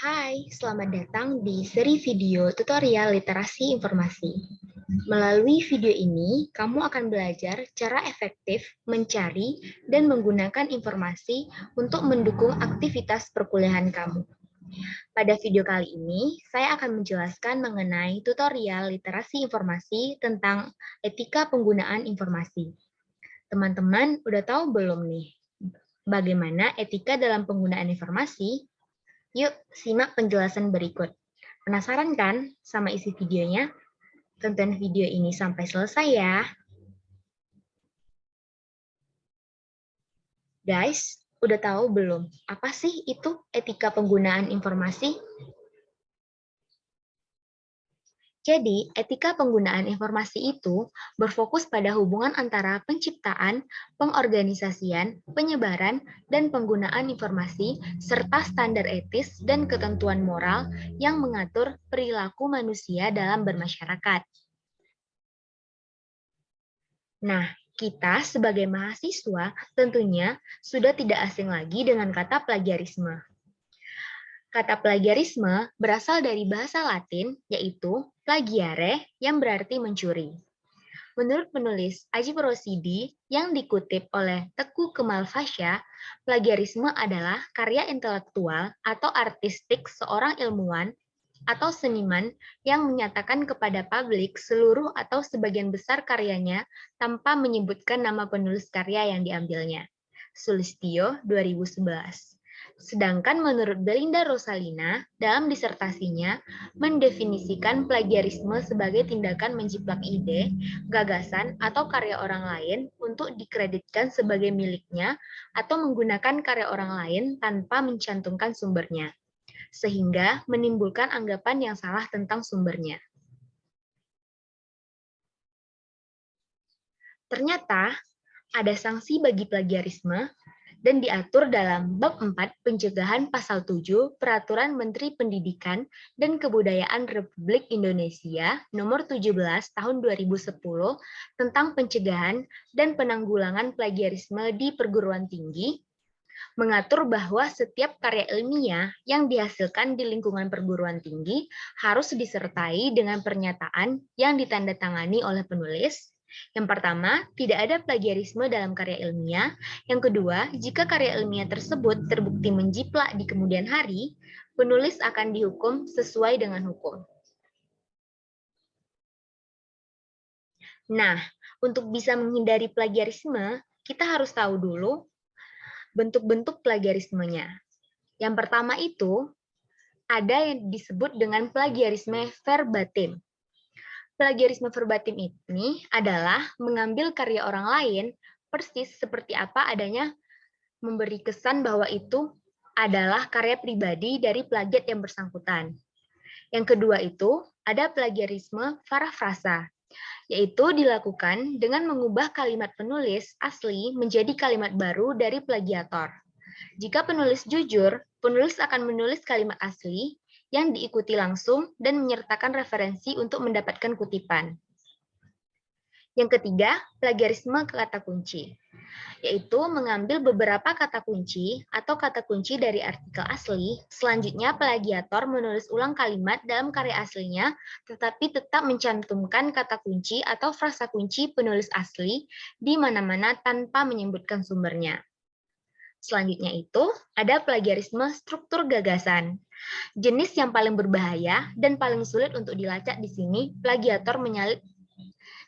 Hai, selamat datang di seri video tutorial literasi informasi. Melalui video ini, kamu akan belajar cara efektif mencari dan menggunakan informasi untuk mendukung aktivitas perkuliahan kamu. Pada video kali ini, saya akan menjelaskan mengenai tutorial literasi informasi tentang etika penggunaan informasi. Teman-teman udah tahu belum nih, bagaimana etika dalam penggunaan informasi? Yuk, simak penjelasan berikut. Penasaran kan sama isi videonya? Tonton video ini sampai selesai ya. Guys, udah tahu belum? Apa sih itu etika penggunaan informasi? Jadi, etika penggunaan informasi itu berfokus pada hubungan antara penciptaan, pengorganisasian, penyebaran, dan penggunaan informasi, serta standar etis dan ketentuan moral yang mengatur perilaku manusia dalam bermasyarakat. Nah, kita sebagai mahasiswa tentunya sudah tidak asing lagi dengan kata plagiarisme. Kata plagiarisme berasal dari bahasa Latin, yaitu plagiare, yang berarti mencuri. Menurut penulis Aji Rosidi yang dikutip oleh Teguh Kemal Fasya, plagiarisme adalah karya intelektual atau artistik seorang ilmuwan atau seniman yang menyatakan kepada publik seluruh atau sebagian besar karyanya tanpa menyebutkan nama penulis karya yang diambilnya. Sulistyo 2011. Sedangkan menurut Belinda Rosalina, dalam disertasinya, mendefinisikan plagiarisme sebagai tindakan menjiplak ide, gagasan, atau karya orang lain untuk dikreditkan sebagai miliknya atau menggunakan karya orang lain tanpa mencantumkan sumbernya, sehingga menimbulkan anggapan yang salah tentang sumbernya. Ternyata, ada sanksi bagi plagiarisme dan diatur dalam Bab 4 Pencegahan Pasal 7 Peraturan Menteri Pendidikan dan Kebudayaan Republik Indonesia Nomor 17 Tahun 2010 tentang pencegahan dan penanggulangan plagiarisme di perguruan tinggi, mengatur bahwa setiap karya ilmiah yang dihasilkan di lingkungan perguruan tinggi harus disertai dengan pernyataan yang ditandatangani oleh penulis. Yang pertama, tidak ada plagiarisme dalam karya ilmiah. Yang kedua, jika karya ilmiah tersebut terbukti menjiplak di kemudian hari, penulis akan dihukum sesuai dengan hukum. Nah, untuk bisa menghindari plagiarisme, kita harus tahu dulu bentuk-bentuk plagiarismenya. Yang pertama itu, ada yang disebut dengan plagiarisme verbatim. Plagiarisme verbatim ini adalah mengambil karya orang lain persis seperti apa adanya, memberi kesan bahwa itu adalah karya pribadi dari plagiat yang bersangkutan. Yang kedua itu ada plagiarisme parafrasa, yaitu dilakukan dengan mengubah kalimat penulis asli menjadi kalimat baru dari plagiator. Jika penulis jujur, penulis akan menulis kalimat asli yang diikuti langsung dan menyertakan referensi untuk mendapatkan kutipan. Yang ketiga, plagiarisme kata kunci, yaitu mengambil beberapa kata kunci atau kata kunci dari artikel asli. Selanjutnya, plagiator menulis ulang kalimat dalam karya aslinya, tetapi tetap mencantumkan kata kunci atau frasa kunci penulis asli di mana-mana tanpa menyebutkan sumbernya. Selanjutnya itu ada plagiarisme struktur gagasan. Jenis yang paling berbahaya dan paling sulit untuk dilacak di sini, plagiator menyalin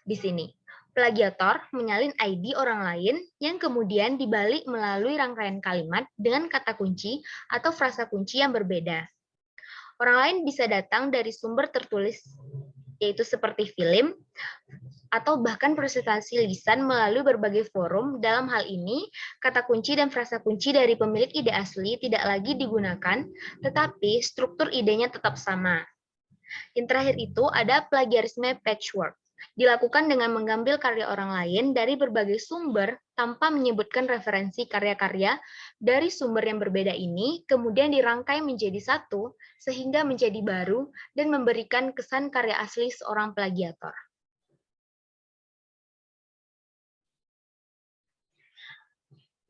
di sini. Plagiator menyalin ID orang lain yang kemudian dibalik melalui rangkaian kalimat dengan kata kunci atau frasa kunci yang berbeda. Orang lain bisa datang dari sumber tertulis, yaitu seperti film, atau bahkan presentasi lisan melalui berbagai forum. Dalam hal ini, kata kunci dan frasa kunci dari pemilik ide asli tidak lagi digunakan, tetapi struktur idenya tetap sama. Yang terakhir itu ada plagiarisme patchwork. Dilakukan dengan mengambil karya orang lain dari berbagai sumber tanpa menyebutkan referensi karya-karya dari sumber yang berbeda ini, kemudian dirangkai menjadi satu, sehingga menjadi baru dan memberikan kesan karya asli seorang plagiator.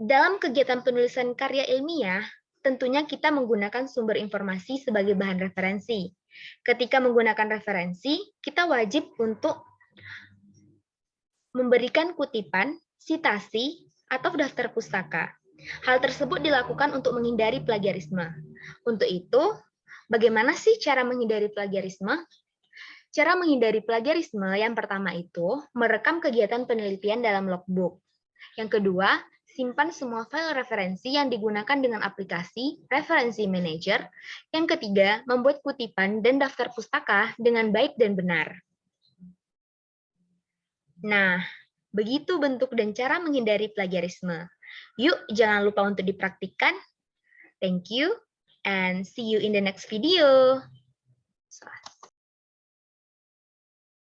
Dalam kegiatan penulisan karya ilmiah, tentunya kita menggunakan sumber informasi sebagai bahan referensi. Ketika menggunakan referensi, kita wajib untuk memberikan kutipan, sitasi, atau daftar pustaka. Hal tersebut dilakukan untuk menghindari plagiarisme. Untuk itu, bagaimana sih cara menghindari plagiarisme? Cara menghindari plagiarisme yang pertama itu merekam kegiatan penelitian dalam logbook. Yang kedua, simpan semua file referensi yang digunakan dengan aplikasi Referensi Manager. Yang ketiga, membuat kutipan dan daftar pustaka dengan baik dan benar. Nah, begitu bentuk dan cara menghindari plagiarisme. Yuk, jangan lupa untuk dipraktikkan. Thank you, and see you in the next video.